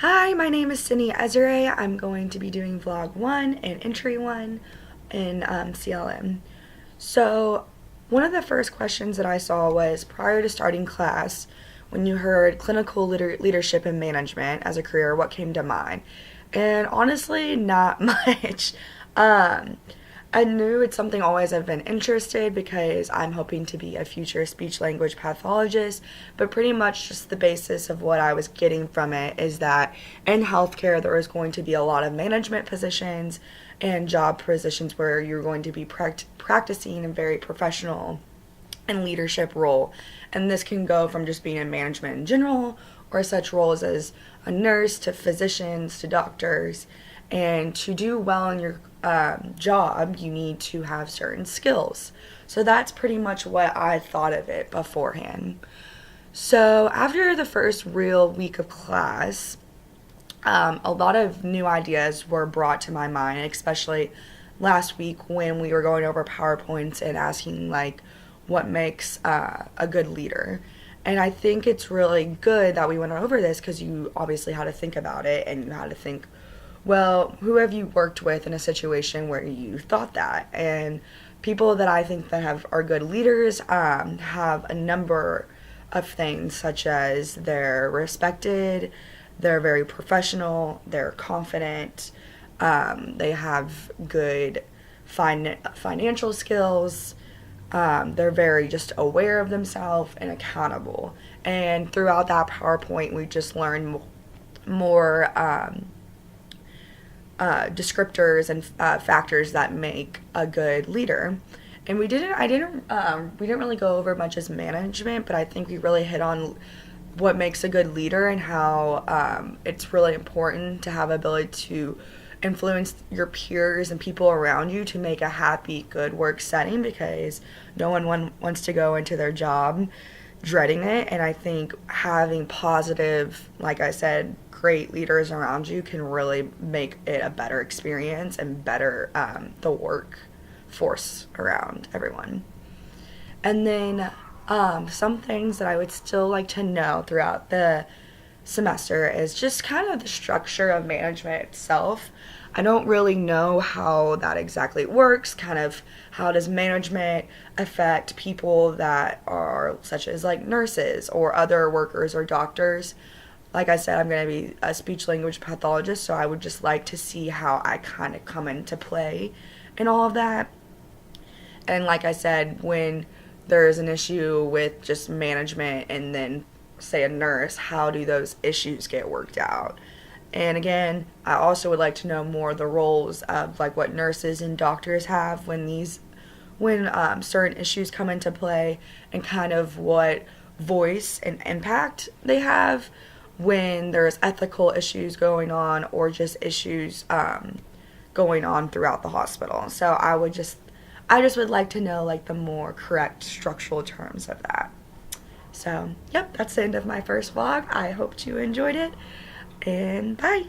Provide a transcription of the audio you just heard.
Hi, my name is Sydney Ezere. I'm going to be doing vlog 1 and entry 1 in CLM. So, one of the first questions that I saw was prior to starting class, when you heard clinical leadership and management as a career, what came to mind? And honestly, not much. Um, I knew it's something always I've been interested because I'm hoping to be a future speech language pathologist, but pretty much just the basis of what I was getting from it is that in healthcare there is going to be a lot of management positions and job positions where you're going to be practicing a very professional and leadership role. And this can go from just being in management in general or such roles as a nurse to physicians to doctors. And to do well in your job, you need to have certain skills. So that's pretty much what I thought of it beforehand. So after the first real week of class, a lot of new ideas were brought to my mind, especially last week when we were going over PowerPoints and asking, like, what makes a good leader. And I think it's really good that we went over this because you obviously had to think about it and you had to think, well, who have you worked with in a situation where you thought that? And people that I think that are good leaders have a number of things, such as they're respected, they're very professional, they're confident, they have good financial skills, they're very just aware of themselves and accountable. And throughout that PowerPoint, we just learned more descriptors and factors that make a good leader. And we didn't really go over much as management, but I think we really hit on what makes a good leader and how it's really important to have ability to influence your peers and people around you to make a happy, good work setting, because no one wants to go into their job dreading it. And I think having positive, like I said, great leaders around you can really make it a better experience and better the workforce around everyone. And then some things that I would still like to know throughout the semester is just kind of the structure of management itself. I don't really know how that exactly works, kind of how does management affect people that are such as like nurses or other workers or doctors. Like I said, I'm going to be a speech language pathologist, so I would just like to see how I kind of come into play in all of that. And like I said, when there is an issue with just management and then say a nurse, how do those issues get worked out? And again, I also would like to know more the roles of like what nurses and doctors have when certain issues come into play, and kind of what voice and impact they have when there's ethical issues going on or just issues going on throughout the hospital. So I just would like to know like the more correct structural terms of that. So, yep, that's the end of my first vlog. I hope you enjoyed it, and bye.